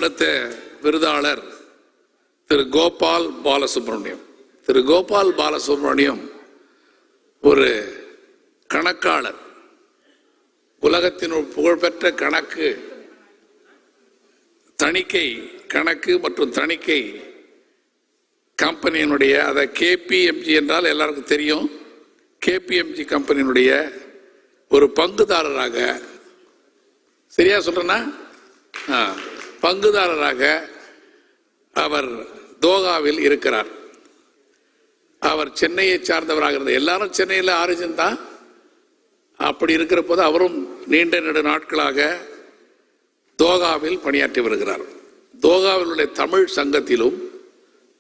அடுத்த விருதாளர் திரு கோபால் பாலசுப்ரமணியம். திரு கோபால் பாலசுப்ரமணியம் ஒரு கணக்காளர், உலகத்தின் புகழ்பெற்ற கணக்கு மற்றும் தணிக்கை கம்பெனியினுடைய, அதை கேபிஎம்ஜி என்றால் எல்லாருக்கும் தெரியும், கேபிஎம்ஜி கம்பெனியினுடைய ஒரு பங்குதாரராக, சரியா சொல்றேன்னா, பங்குதாரராக அவர் தோகாவில் இருக்கிறார். அவர் சென்னையை சார்ந்தவராக இருந்தார். எல்லாரும் சென்னையில் ஆரிஜின் தான். அப்படி இருக்கிற போது அவரும் நீண்ட நெடு நாட்களாக தோகாவில் பணியாற்றி வருகிறார். தோகாவில் உள்ள தமிழ் சங்கத்திலும்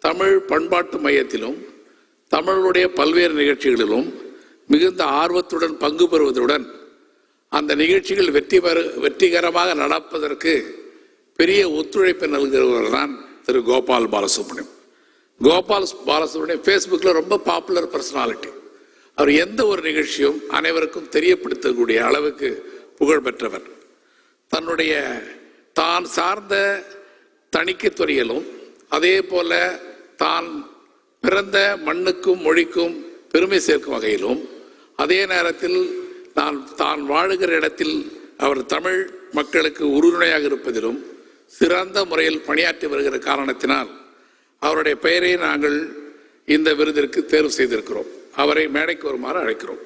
தமிழ் பண்பாட்டு மையத்திலும் தமிழுடைய பல்வேறு நிகழ்ச்சிகளிலும் மிகுந்த ஆர்வத்துடன் பங்கு பெறுவதுடன் அந்த நிகழ்ச்சிகள் வெற்றிகரமாக நடப்பதற்கு பெரிய ஒத்துழைப்பை நல்கிறவர் தான் திரு கோபால் பாலசுப்ரமணியம். கோபால் பாலசுப்ரமணியம் ஃபேஸ்புக்கில் ரொம்ப பாப்புலர் பர்சனாலிட்டி. அவர் எந்த ஒரு நிகழ்ச்சியும் அனைவருக்கும் தெரியப்படுத்தக்கூடிய அளவுக்கு புகழ் பெற்றவர். தன்னுடைய தான் சார்ந்த தணிக்கை துறையிலும் அதே போல தான் பிறந்த மண்ணுக்கும் மொழிக்கும் பெருமை சேர்க்கும் வகையிலும், அதே நேரத்தில் தான் வாழுகிற இடத்தில் அவர் தமிழ் மக்களுக்கு உறுதுணையாக இருப்பதிலும் சிறந்த முறையில் பணியாற்றி வருகிற காரணத்தினால் அவருடைய பெயரை நாங்கள் இந்த விருதிற்கு தேர்வு செய்திருக்கிறோம். அவரை மேடைக்கு வருமாறு அழைக்கிறோம்.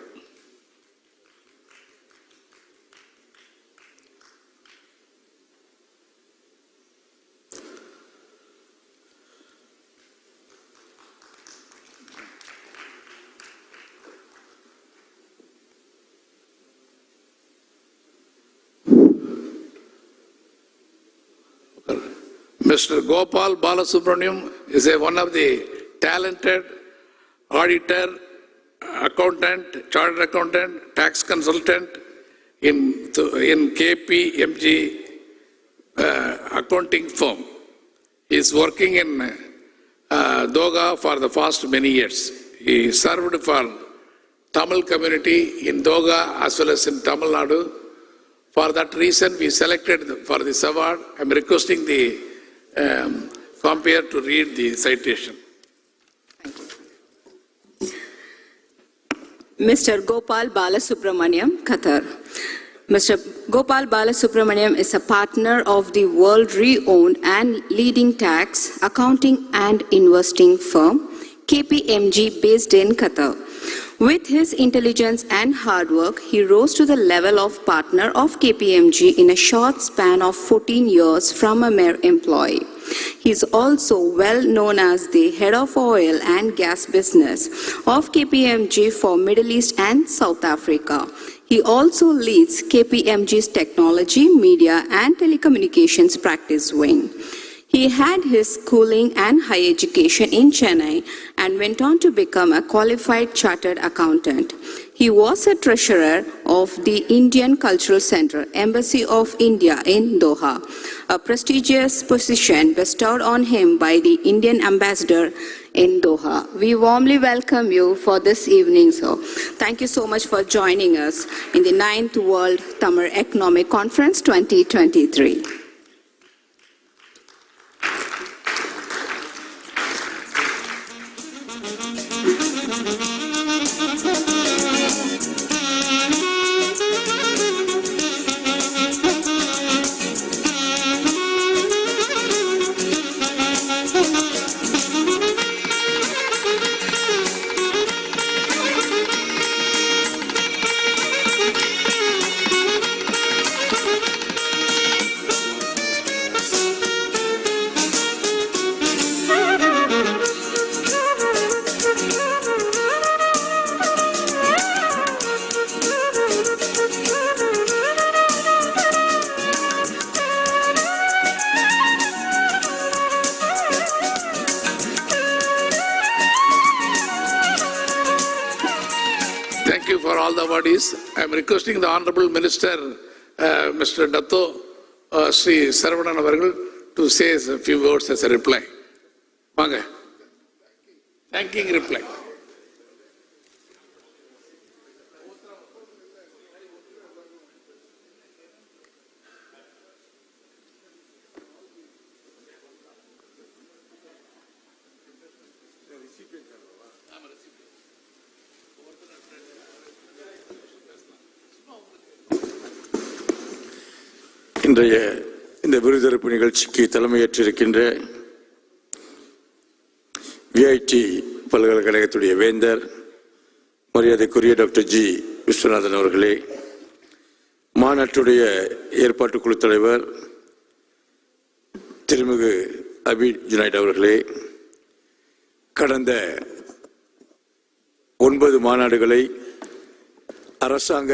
Mr. Gopal Balasubramaniam is one of the talented auditor, accountant, chartered accountant, tax consultant in KPMG accounting firm. He is working in Doga for the past many years. He served for Tamil community in Doga as well as in Tamil Nadu. For that reason, we selected for this award. I am requesting the compere to read the citation. Mr. Gopal Balasubramaniam, Qatar. Mr. Gopal Balasubramaniam is a partner of the world-renowned and leading tax, accounting and investing firm KPMG based in Qatar. With his intelligence and hard work, he rose to the level of partner of KPMG in a short span of 14 years from a mere employee. He is also well known as the head of oil and gas business of KPMG for Middle East and South Africa. He also leads KPMG's technology, media and telecommunications practice wing. He had his schooling and higher education in Chennai and went on to become a qualified chartered accountant. He was a treasurer of the Indian Cultural Center, Embassy of India in Doha, a prestigious position bestowed on him by the Indian ambassador in Doha. We warmly welcome you for this evening, sir. Thank you so much for joining us in the 9th World Tamil Economic Conference 2023. Thank you for all the awardees. I am requesting the Honorable Minister, Mr. Datto Sri Saravanan Avargal, to say a few words as a reply. Vaanga. Thanking reply. இன்றைய இந்த விருதளிப்பு நிகழ்ச்சிக்கு தலைமையேற்றிருக்கின்ற VIT பல்கலைக்கழகத்துடைய வேந்தர் மரியாதைக்குரிய doctor G Viswanathan அவர்களே, மாநாட்டுடைய ஏற்பாட்டு குழு தலைவர் திருமிகு அபி ஜுனைட் அவர்களே, கடந்த 9 மாநாடுகளை அரசாங்க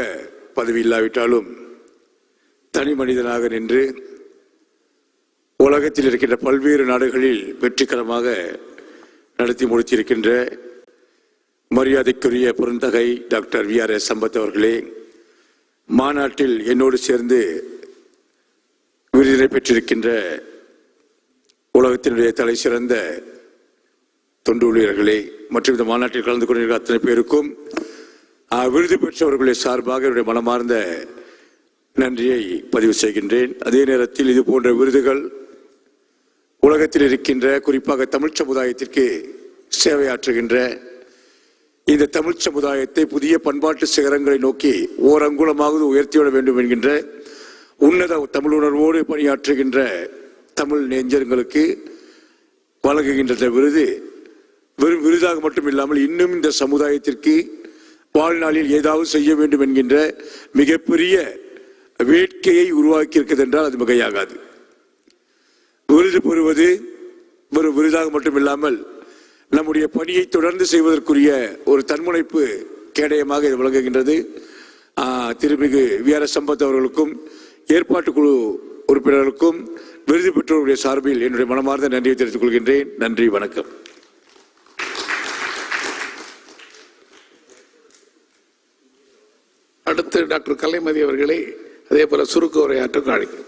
பதவி இல்லாவிட்டாலும் தனி மனிதனாக நின்று உலகத்தில் இருக்கின்ற பல்வேறு நாடுகளில் வெற்றிகரமாக நடத்தி முடித்திருக்கின்ற மரியாதைக்குரிய பெருந்தகை டாக்டர் VRS சம்பத் அவர்களே, மாநாட்டில் என்னோடு சேர்ந்து விருதினை பெற்றிருக்கின்ற உலகத்தினுடைய தலை சிறந்த தொண்டு ஊழியர்களே மற்றும் இந்த மாநாட்டில் கலந்து கொண்டிருக்கிற அத்தனை பேருக்கும் விருது பெற்றவர்களுடைய சார்பாக என்னுடைய மனமார்ந்த நன்றியை பதிவு செய்கின்றேன். அதே நேரத்தில் இது போன்ற விருதுகள் உலகத்தில் இருக்கின்ற குறிப்பாக தமிழ் சமுதாயத்திற்கு சேவையாற்றுகின்ற இந்த தமிழ் சமுதாயத்தை புதிய பண்பாட்டு சிகரங்களை நோக்கி ஓரங்குலமாக உயர்த்திவிட வேண்டும் என்கின்ற உன்னத தமிழ் உணர்வோடு பணியாற்றுகின்ற தமிழ் நெஞ்சங்களுக்கு வழங்குகின்ற விருது வெறும் விருதாக மட்டும் இல்லாமல் இன்னும் இந்த சமுதாயத்திற்கு வாழ்நாளில் ஏதாவது செய்ய வேண்டும் என்கின்ற மிகப்பெரிய வேட்கையை உருவாக்கி இருக்கிறது என்றால் அது மிகையாகாது. விருது பெறுவது வெறும் விருதாக மட்டும் இல்லாமல் நம்முடைய பணியை தொடர்ந்து செய்வதற்குரிய ஒரு தன்முனைப்பு கேடயமாக இது விளங்குகின்றது. திருமிகு VRS சம்பத் அவர்களுக்கும் ஏற்பாட்டு குழு உறுப்பினர்களுக்கும் விருது பெற்றோருடைய சார்பில் என்னுடைய மனமார்ந்த நன்றியை தெரிவித்துக் கொள்கின்றேன். நன்றி, வணக்கம். அடுத்து டாக்டர் கலைமதி அவர்களை அதே போல சுருக்க உரையாற்ற அழைக்கிறோம்.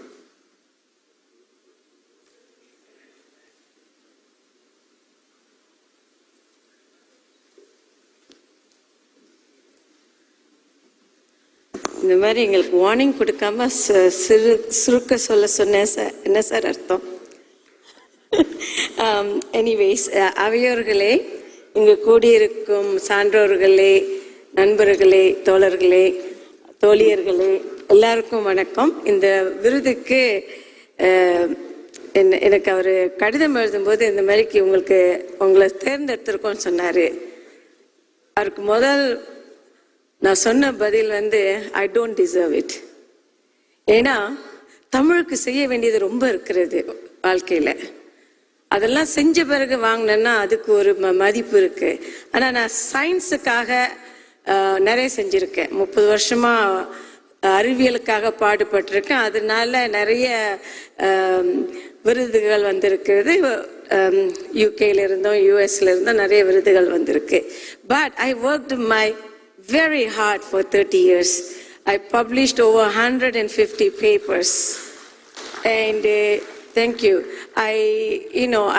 இந்த மாதிரி எங்களுக்கு வார்னிங் கொடுக்காம சுருக்க சொல்ல சொன்னேன் சார். என்ன சார் அர்த்தம்? எனிவேஸ், அவையோர்களே, இங்கு கூடியிருக்கும் சான்றோர்களே, நண்பர்களே, தோழர்களே, தோழியர்களே, எல்லாருக்கும் வணக்கம். இந்த விருதுக்கு எனக்கு அவர் கடிதம் எழுதும்போது இந்த மாதிரிக்கு உங்களை தேர்ந்தெடுத்திருக்கோன்னு சொன்னார். அவருக்கு முதல் நான் சொன்ன பதில் ஐ டோன்ட் டிசர்வ் இட். ஏன்னா தமிழுக்கு செய்ய வேண்டியது ரொம்ப இருக்கிறது வாழ்க்கையில். அதெல்லாம் செஞ்ச பிறகு வாங்கினேன்னா அதுக்கு ஒரு மதிப்பு இருக்கு. ஆனால் நான் சயின்ஸுக்காக நிறைய செஞ்சுருக்கேன். 30 வருஷமா அறிவியலுக்காக பாடுபட்டிருக்கேன். அதனால நிறைய விருதுகள் வந்திருக்கிறது. யூகேல இருந்தோம், யூஎஸ்ல இருந்தோம், நிறைய விருதுகள் வந்திருக்கு. But I worked my very hard for 30 years. I published over 150 papers and thank you.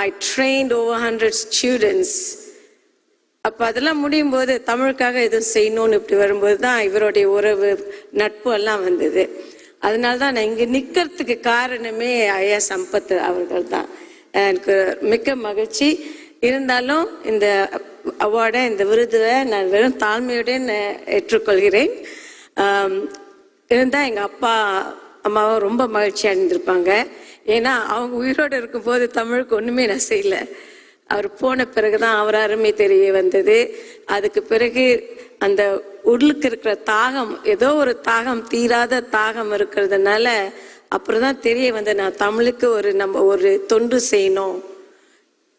I trained over 100 students. அப்போ அதெல்லாம் முடியும் போது தமிழுக்காக எதுவும் செய்யணும்னு இப்படி வரும்போது தான் இவருடைய உறவு நட்பு எல்லாம் வந்தது. அதனால தான் நான் இங்கே நிற்கிறதுக்கு காரணமே ஐயா சம்பத் அவர்கள் தான். எனக்கு மிக்க மகிழ்ச்சி. இருந்தாலும் இந்த அவார்டை, இந்த விருதை நான் வெறும் தாழ்மையுடன் ஏற்றுக்கொள்கிறேன். இருந்தால் எங்கள் அப்பா அம்மாவும் ரொம்ப மகிழ்ச்சி அடைந்திருப்பாங்க. ஏன்னா அவங்க உயிரோடு இருக்கும்போது தமிழுக்கு ஒன்றுமே நான் செய்யலை. அவர் போன பிறகு தான் அவர் அருமை தெரிய வந்தது. அதுக்கு பிறகு அந்த உள்ளுக்கு இருக்கிற தாகம், ஏதோ ஒரு தாகம், தீராத தாகம் இருக்கிறதுனால அப்புறம் தான் தெரிய வந்து நான் தமிழுக்கு நம்ம ஒரு தொண்டு செய்யணும்.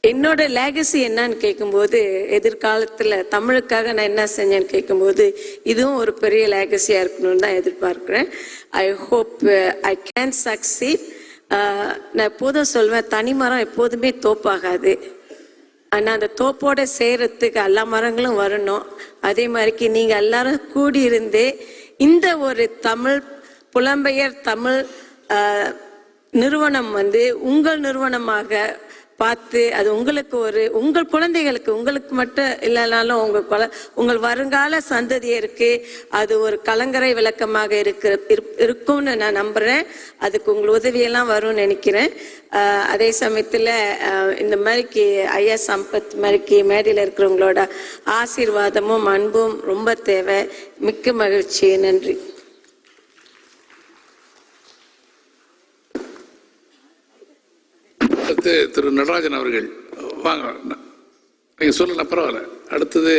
என்னோட லேகசி என்னன்னு கேட்கும்போது, எதிர்காலத்தில் தமிழுக்காக நான் என்ன செஞ்சேன்னு கேட்கும்போது இதுவும் ஒரு பெரிய லேகசியாக இருக்கணும்னு தான் எதிர்பார்க்குறேன். I hope I can succeed. நான் எப்போதும் சொல்வேன், தனி மரம் எப்போதுமே தோப்பாகாது. ஆனால் அந்த தோப்போட சேர்றதுக்கு எல்லா மரங்களும் வரணும். அதே மாதிரிக்கு நீங்கள் எல்லாரும் கூடியிருந்து இந்த ஒரு தமிழ் புலம்பெயர் தமிழ் நிறுவனம் உங்கள் நிறுவனமாக பார்த்து அது உங்களுக்கு உங்கள் குழந்தைகளுக்கு, உங்களுக்கு மட்டும் இல்லைனாலும் உங்கள் வருங்கால சந்ததியருக்கு அது ஒரு கலங்கரை விளக்கமாக இருக்கும்னு நான் நம்புகிறேன். அதுக்கு உங்கள் உதவியெல்லாம் வரும்னு நினைக்கிறேன். அதே சமயத்தில் இந்த மாதிரிக்கு ஐயா சம்பத் மாதிரிக்கு மேடையில் இருக்கிறவங்களோட ஆசீர்வாதமும் அன்பும் ரொம்ப தேவை. மிக்க மகிழ்ச்சி. நன்றி. அடுத்து திரு நடராஜன் அவர்கள் வாங்க, நீங்கள் சொல்லலாம் பரவாயில்ல. அடுத்தது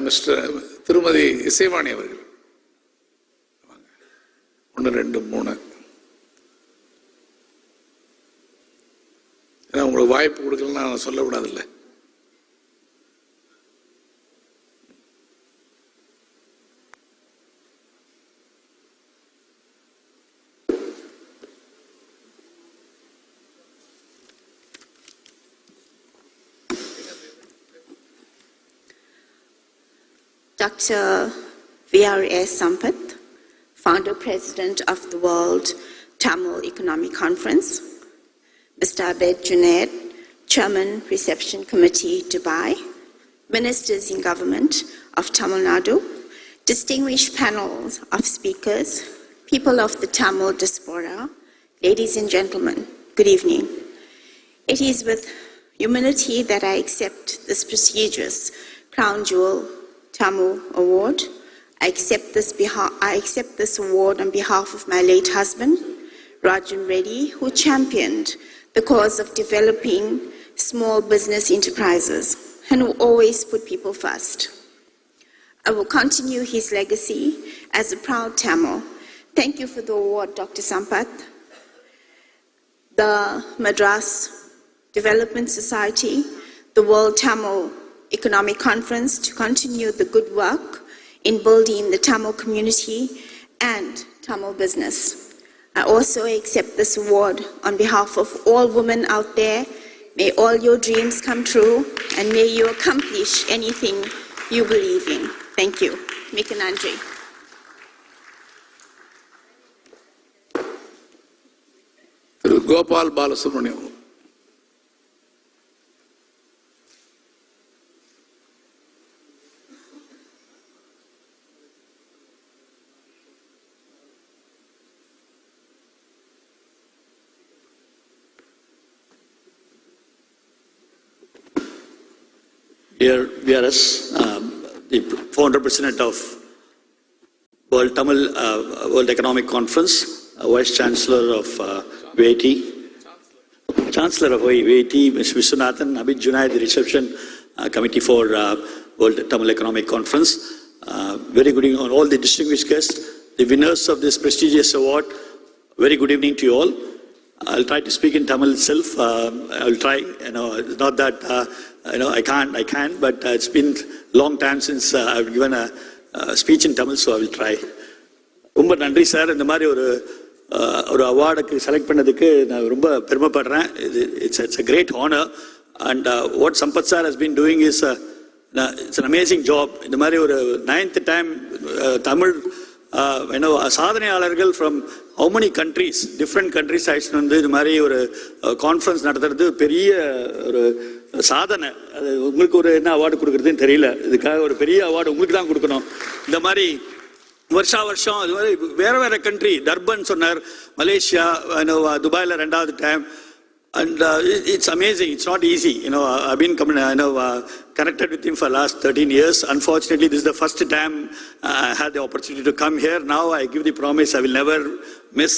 மிஸ்டர் திருமதி இசைவாணி அவர்கள். 1 2 3. ஏன்னா உங்களுக்கு வாய்ப்பு கொடுக்கலன்னா நான் சொல்லக்கூடாதுல்ல. Dr. V.R.S. Sampath, Founder President of the World Tamil Economic Conference, Mr. Abed Junaid, Chairman Reception Committee, Dubai, Ministers in Government of Tamil Nadu, distinguished panels of speakers, people of the Tamil diaspora, ladies and gentlemen, good evening. It is with humility that I accept this prestigious Crown Jewel Tamil Award. I accept this award on behalf of my late husband, Rajan Reddy, who championed the cause of developing small business enterprises and who always put people first. I will continue his legacy as a proud Tamil. Thank you for the award, Dr. Sampath. The Madras Development Society, the World Tamil Economic Conference, to continue the good work in building the Tamil community and Tamil business. I also accept this award on behalf of all women out there. May all your dreams come true and may you accomplish anything you believe in. Thank you. Mika Nandri. Thiru Gopal Balasubramaniam. Dear VRS, the founder president of World Tamil World Economic Conference, Vice Chancellor of VAT, Chancellor of VAT, Ms. Viswanathan, Abid Junaid, the reception committee for World Tamil Economic Conference. Very good evening on all the distinguished guests, the winners of this prestigious award. Very good evening to you all. I'll try to speak in Tamil itself. I'll try. It's not that I can't, but it's been long time since I've given a speech in Tamil, so I will try. ரொம்ப நன்றி sir. இந்த மாதிரி ஒரு அவார்டுக்கு select பண்ணதுக்கு நான் ரொம்ப பெருமைப்படுறேன். It's a great honor, and what Sampath sir has been doing is it's an amazing job. இந்த மாதிரி ஒரு 9th time தமிழ் சாதனையாளர்கள் from how many countries, different countries ஆயிடுச்சு வந்து இது மாதிரி ஒரு கான்ஃபரன்ஸ் நடத்துறது பெரிய ஒரு சாதனை. அது உங்களுக்கு ஒரு என்ன அவார்டு கொடுக்குறதுன்னு தெரியல. இதுக்காக ஒரு பெரிய அவார்டு உங்களுக்கு தான் கொடுக்கணும். இந்த மாதிரி வருஷம் அது மாதிரி வேற கண்ட்ரி, டர்பன் சொன்னார், மலேசியா, துபாயில் 2வது time. And it's amazing. It's not easy. I've been connected with him for the last 13 years. Unfortunately, this is the first time I had the opportunity to come here. Now I give the promise I will never miss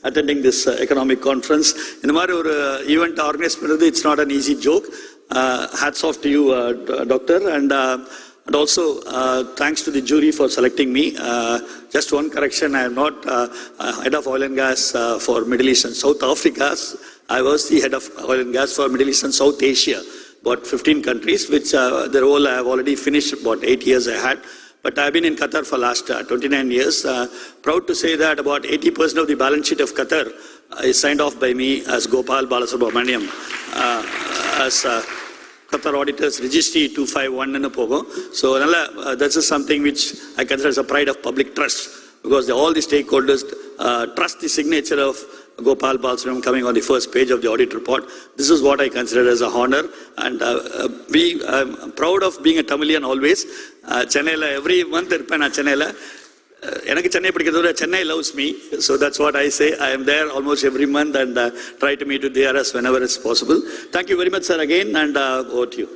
attending this economic conference. In the matter of event organized, it's not an easy joke. Hats off to you, Doctor. And also, thanks to the jury for selecting me. Just one correction, I am not head of oil and gas for Middle East and South Africa. I was the head of oil and gas for Middle East and South Asia, about 15 countries, which the role I have already finished, about 8 years I had. But I have been in Qatar for the last 29 years. Proud to say that about 80% of the balance sheet of Qatar is signed off by me as Gopal Balasubramaniam. As Qatar Auditors Registry 251 in Pogo. So that's something which I consider as a pride of public trust, because all the stakeholders trust the signature of Gopal Balasubramaniam coming on the first page of the audit report. This is what I consider as a honor, and I'm proud of being a Tamilian always. Chennai, every month irpen Chennai. எனக்கு சென்னை பிடிக்கிறத Chennai loves me, so that's what I say. I am there almost every month and try to meet with DRS whenever it's possible. Thank you very much, sir, again, and over to you.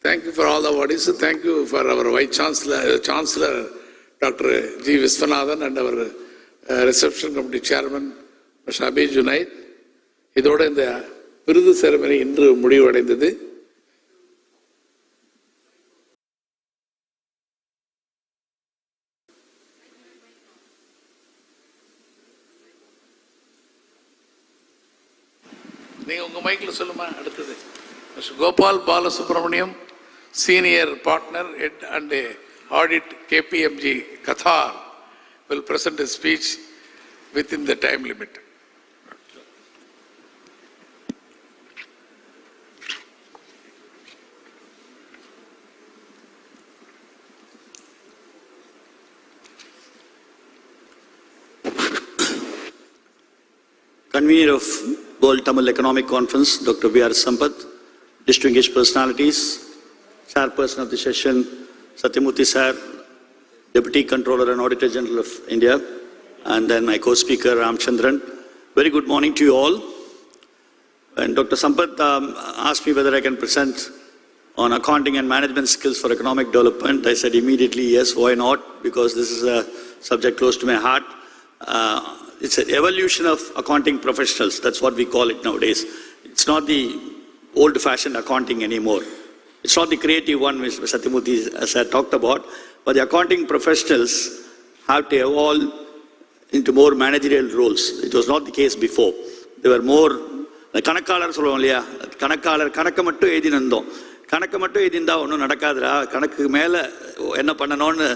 Thank you for all the awards. Thank you for our Vice Chancellor, Dr. G. Viswanathan, and our reception committee chairman mister Abi Junaid. இதோட இந்த விருது ceremony இன்று முடிவடைந்தது. நீங்க உங்க மைக்கில் சொல்லுமா. அடுத்தது mister Gopal Balasubramaniam, senior partner, head and audit, KPMG, Qatar, will present a speech within the time limit. Convener of World Tamil Economic Conference, Dr. V.R. Sampath, distinguished personalities, chairperson of the session, Satyamurthy Sir, Deputy Controller and Auditor General of India, and then my co-speaker Ramchandran. Very good morning to you all. And Dr. Sampath asked me whether I can present on accounting and management skills for economic development. I said immediately yes, why not? Because this is a subject close to my heart. It's an evolution of accounting professionals. That's what we call it nowadays. It's not the old-fashioned accounting anymore. It's not the creative one which Satyamurthy has talked about, but the accounting professionals have to evolve into more managerial roles. It was not the case before. They were more கணக்காளர் சொல்லுவோம் இல்லையா, கணக்காளர் கணக்கை மட்டும் எழுதினோம், கணக்கை மட்டும் எழுதியிருந்தா ஒன்றும் நடக்காதுரா, கணக்கு மேலே என்ன பண்ணணும்னு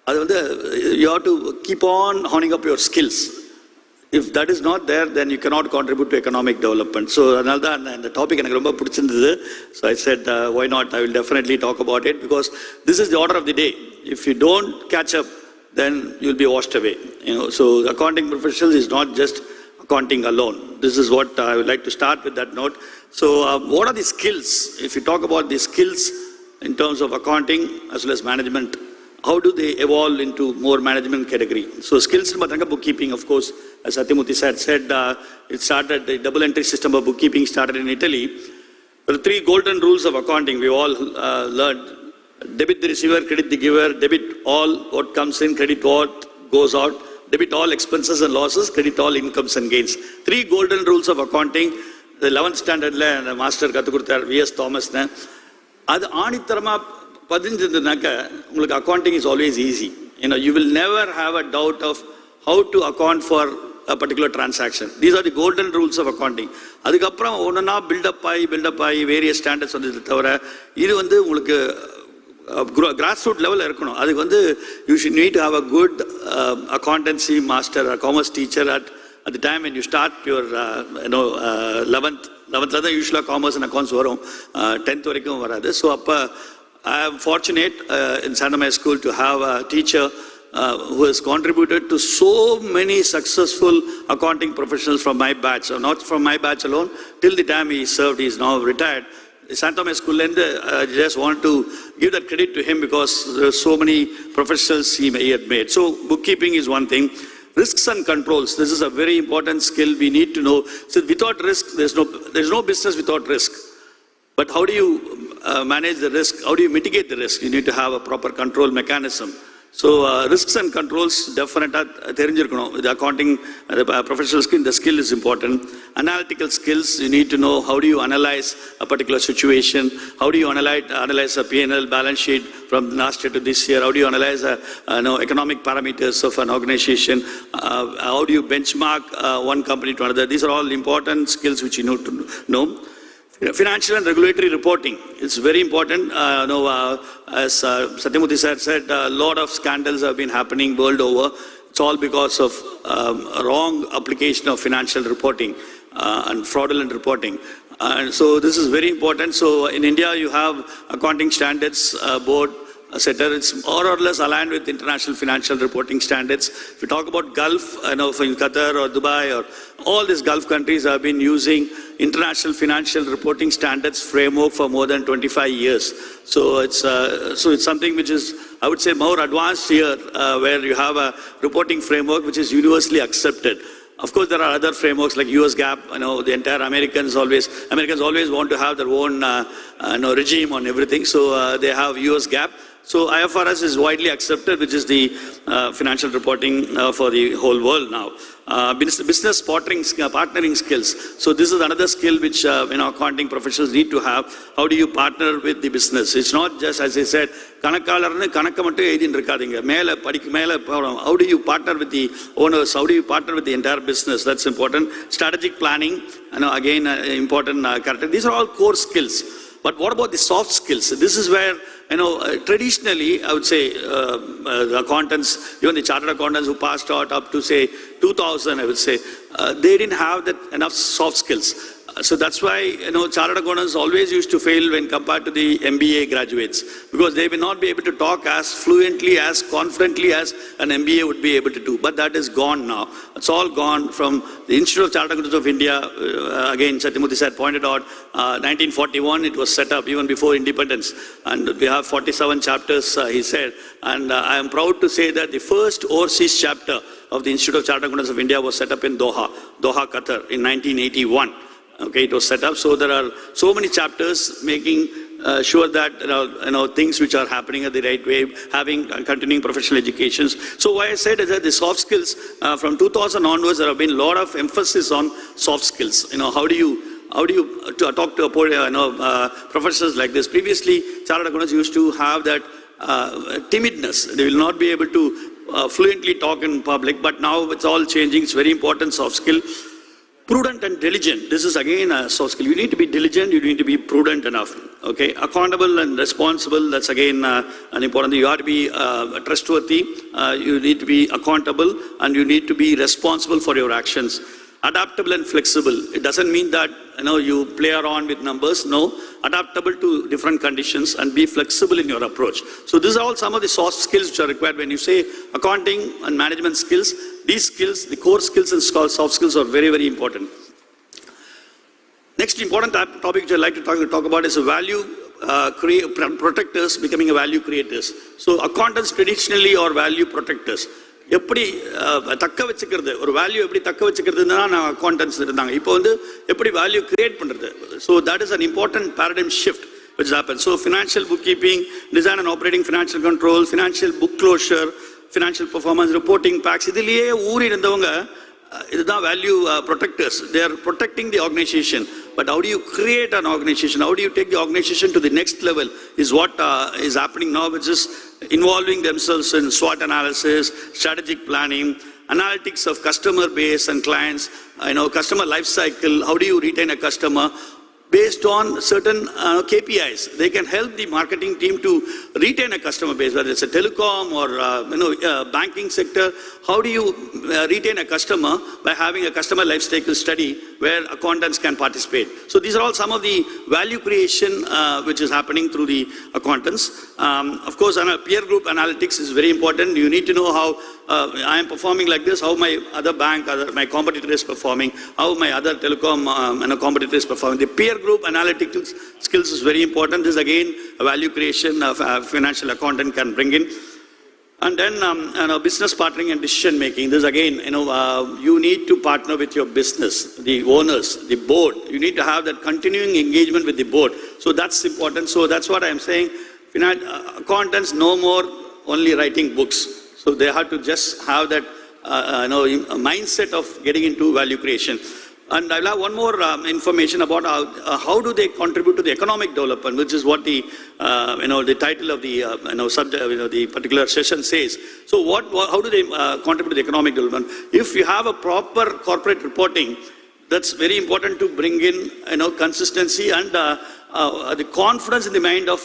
அது வந்து you have to keep on honing up your skills. If that is not there, then you cannot contribute to economic development. So அதனால தான் இந்த டாபிக் எனக்கு ரொம்ப பிடிச்சிருந்தது. So I said why not, I will definitely talk about it because this is the order of the day. If you don't catch up, then you'll be washed away. So accounting professionals is not just accounting alone. This is what I would like to start with that note. So what are the skills? If you talk about the skills in terms of accounting as well as management, how do they evolve into more management category? So skills in bookkeeping, of course, as Satyamurthy said, it started, the double entry system of bookkeeping started in Italy. There are 3 golden rules of accounting we all learned. Debit the receiver, credit the giver, debit all what comes in, credit what goes out, debit all expenses and losses, credit all incomes and gains. 3 golden rules of accounting. The 11th standard la master Kathukurthar V.S. Thomas na adu aanitharama பதிஞ்சிருந்ததுனாக்க உங்களுக்கு accounting is always easy. You will never have a doubt of how to account for a particular transaction. These are the golden rules of accounting. அதுக்கப்புறம் ஒன்னா build up ஆகி various standards வந்து தவிர இது வந்து உங்களுக்கு cross root லெவலில் இருக்கணும். அதுக்கு வந்து you should need to have a good accountancy master commerce teacher at the time when you start your 11th தான் யூஸ்வலாக காமர்ஸ் அண்ட் அக்கௌண்ட்ஸ் வரும், 10th வரைக்கும் வராது. ஸோ அப்போ I am fortunate in Sandamai School to have a teacher who has contributed to so many successful accounting professionals from my batch, or not from my batch alone, till the time he served, he is now retired. Sandamai School, and I just want to give that credit to him because there are so many professionals he had made. So bookkeeping is one thing. Risks and controls, this is a very important skill we need to know. So without risk, there's no business without risk. But how do you manage the risk? How do you mitigate the risk? You need to have a proper control mechanism. So risks and controls definitely தெரிஞ்சிருக்கணும். The accounting professional skill, the skill is important. Analytical skills, you need to know how do you analyze a particular situation, how do you analyze a P&L balance sheet from last year to this year, how do you analyze economic parameters of an organization, how do you benchmark one company to another. These are all important skills which you need to know. Financial and regulatory reporting is very important. As Satyamurthy sir said, a lot of scandals have been happening world over. It's all because of wrong application of financial reporting and fraudulent reporting. And so this is very important. So in India, you have accounting standards board, etc. It's more or less aligned with international financial reporting standards. If you talk about Gulf, in Qatar or Dubai or all these Gulf countries have been using international financial reporting standards framework for more than 25 years. So it's something which is, I would say, more advanced here, where you have a reporting framework which is universally accepted. Of course, there are other frameworks like US GAAP. The entire Americans always want to have their own regime on everything. So they have US GAAP. So IFRS is widely accepted, which is the financial reporting for the whole world now. Business partnering skills. So this is another skill which accounting professionals need to have. How do you partner with the business? It's not just, as I said, how do you partner with the owners? How do you partner with the entire business? That's important. Strategic planning, again, important character. These are all core skills. But what about the soft skills? This is where, traditionally, I would say, the accountants, even the chartered accountants who passed out up to, say, 2000, I would say, they didn't have that enough soft skills. So that's why, chartered accountants always used to fail when compared to the MBA graduates, because they will not be able to talk as fluently, as confidently as an MBA would be able to do. But that is gone now. It's all gone from the Institute of Chartered Accountants of India. Again, Satyamurthy said, pointed out, 1941 it was set up, even before independence. And we have 47 chapters, he said. And I am proud to say that the first overseas chapter of the Institute of Chartered Accountants of India was set up in Doha, Qatar, in 1981. Okay, it was set up. So there are so many chapters making sure that things which are happening at the right way, having continuing professional educations. So why I said is that the soft skills from 2000 onwards, there have been a lot of emphasis on soft skills. How do you talk to professors like this? Previously, chartered accountants used to have that timidness. They will not be able to fluently talk in public, but now it's all changing. It's very important soft skill. Prudent and diligent. This is again a soft skill. You need to be diligent. You need to be prudent enough. Okay. Accountable and responsible. That's again an important thing. You have to be trustworthy. You need to be accountable, and you need to be responsible for your actions. Adaptable and flexible. It doesn't mean that you play around with numbers. No. Adaptable to different conditions and be flexible in your approach. So these are all some of the soft skills which are required when you say accounting and management skills. These skills, the core skills and soft skills are very, very important. Next important topic which I'd like to talk about is value protectors becoming a value creators. So accountants traditionally are value protectors. எப்படி தக்க வச்சுக்கிறது ஒரு value எப்படி தக்க வச்சுக்கிறதுன்னா நான் accountants இருந்தாங்க இப்போ எப்படி வேல்யூ கிரியேட் பண்றது so that is an important paradigm shift which happens. So financial bookkeeping, design and operating financial control, financial book closure, financial performance reporting packs, இதிலேயே ஊறி இருந்தவங்க இதுதான் value protectors. They are protecting the organization. But how do you create an organization? How do you take the organization to the next level is what is happening now, which is involving themselves in SWOT analysis, strategic planning, analytics of customer base and clients, customer life cycle. How do you retain a customer? Based on certain KPIs, they can help the marketing team to retain a customer base, whether it's a telecom or banking sector. How do you retain a customer? By having a customer life cycle study where accountants can participate. So these are all some of the value creation which is happening through the accountants. Of course, peer group analytics is very important. You need to know how I am performing like this, how my other bank, my competitor is performing, how my other telecom competitor is performing. The peer group analytical skills is very important. This is again a value creation of a financial accountant can bring in. And then business partnering and decision making. This again, you need to partner with your business, the owners, the board. You need to have that continuing engagement with the board. So that's important. So that's what I'm saying. Accountants no more only writing books. So they have to just have that mindset of getting into value creation. And I'll have one more information about how do they contribute to the economic development, which is what the the title of the subject, the particular session says. So how do they contribute to the economic development? If you have a proper corporate reporting, that's very important to bring in consistency and the confidence in the mind of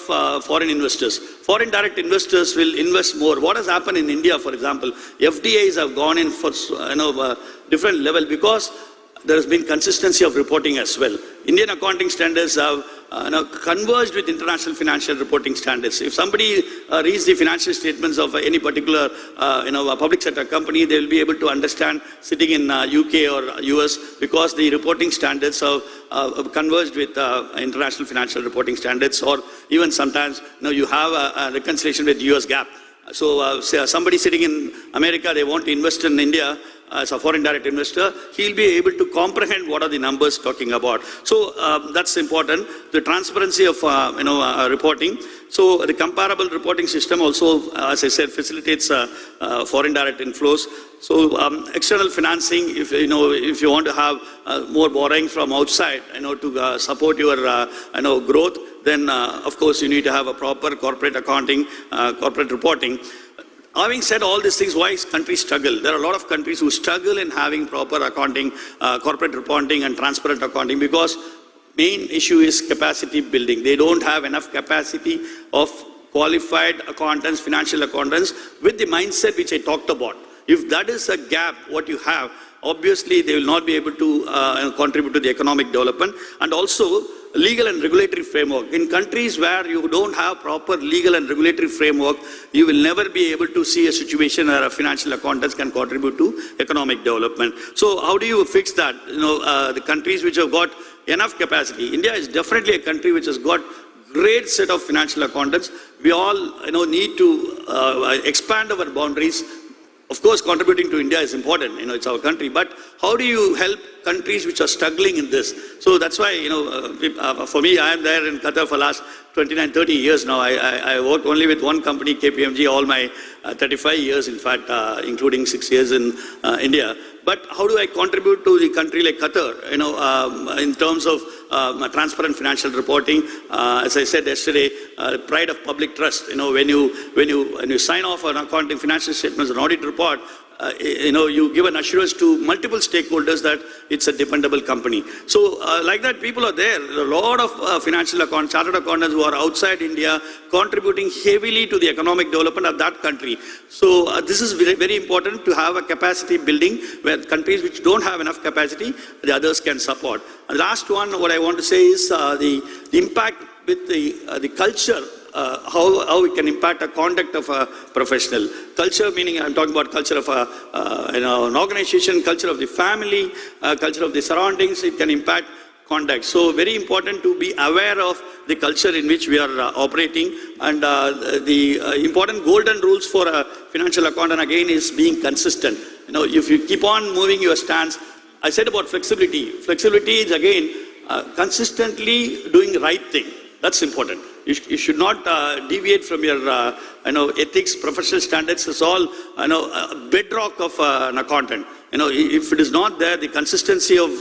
foreign investors. Foreign direct investors will invest more. What has happened in India, for example, FDIs have gone in for different level because there has been consistency of reporting as well. Indian accounting standards have converged with international financial reporting standards. If somebody reads the financial statements of any particular a public sector company, they will be able to understand sitting in UK or US because the reporting standards have converged with international financial reporting standards, or even sometimes you have a reconciliation with US GAAP. So somebody sitting in America, they want to invest in India, as a foreign direct investor, he'll be able to comprehend what are the numbers talking about. So that's important. The transparency of reporting. So the comparable reporting system also, as I said, facilitates foreign direct inflows. So external financing, if you want to have more borrowing from outside, to support your growth, then of course you need to have a proper corporate accounting, corporate reporting. Having said all these things, why countries struggle? There are a lot of countries who struggle in having proper accounting, corporate reporting and transparent accounting, because main issue is capacity building. They don't have enough capacity of qualified accountants, financial accountants, with the mindset which I talked about. If that is a gap, what you have, obviously they will not be able to contribute to the economic development. And also legal and regulatory framework. In countries where you don't have proper legal and regulatory framework, you will never be able to see a situation where a financial accountants can contribute to economic development. So how do you fix that? The countries which have got enough capacity. India is definitely a country which has got great set of financial accountants. We all need to expand our boundaries. Of course, contributing to India is important, it's our country, but how do you help countries which are struggling in this? So that's why, for me, I am there in Qatar for last 29, 30 years now. I worked only with one company, KPMG, all my 35 years, in fact, including 6 years in India. But how do I contribute to the country like Qatar, in terms of transparent financial reporting? As I said yesterday, pride of public trust. When you sign off on accounting financial statements, an audit report, you give an assurance to multiple stakeholders that it's a dependable company. So like that, people are there. There are a lot of financial accountants, chartered accountants who are outside India, contributing heavily to the economic development of that country. So this is very, very important to have a capacity building where countries which don't have enough capacity, the others can support. And the last one, what I want to say is the impact with the culture. How it can impact the conduct of a professional. Culture, meaning I'm talking about culture of an organization, culture of the family, culture of the surroundings. It can impact conduct. So very important to be aware of the culture in which we are operating. And the important golden rules for a financial accountant again is being consistent. If you keep on moving your stance, I said about flexibility. Flexibility is again consistently doing the right thing. That's important. You should not deviate from your ethics, professional standards. Is all bedrock of an accountant. If it is not there, the consistency of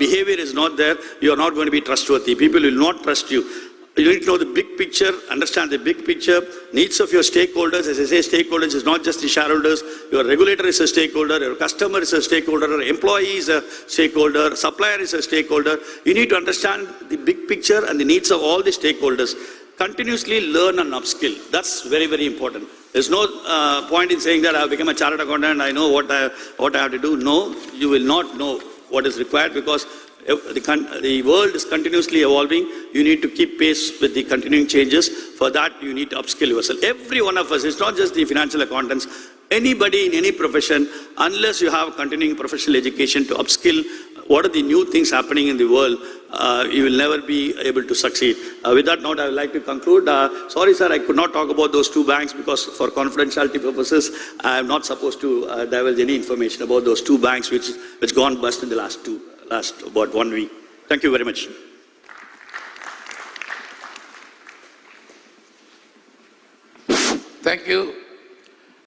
behavior is not there, you are not going to be trustworthy. People will not trust you. You need to know the big picture, understand the big picture, needs of your stakeholders. As I say, stakeholders is not just the shareholders. Your regulator is a stakeholder, your customer is a stakeholder, your employee is a stakeholder, supplier is a stakeholder. You need to understand the big picture and the needs of all the stakeholders. Continuously learn and upskill. That's very, very important. There's no point in saying that I have become a chartered accountant and I know what I have to do. No, you will not know what is required, because the world is continuously evolving. You need to keep pace with the continuing changes. For that, you need to upskill yourself. Every one of us, it's not just the financial accountants, anybody in any profession, unless you have continuing professional education to upskill, what are the new things happening in the world, you will never be able to succeed. With that note, I would like to conclude. Sorry, sir, I could not talk about those two banks because for confidentiality purposes, I am not supposed to divulge any information about those two banks which gone bust in the last about 1 week. Thank you very much. Thank you.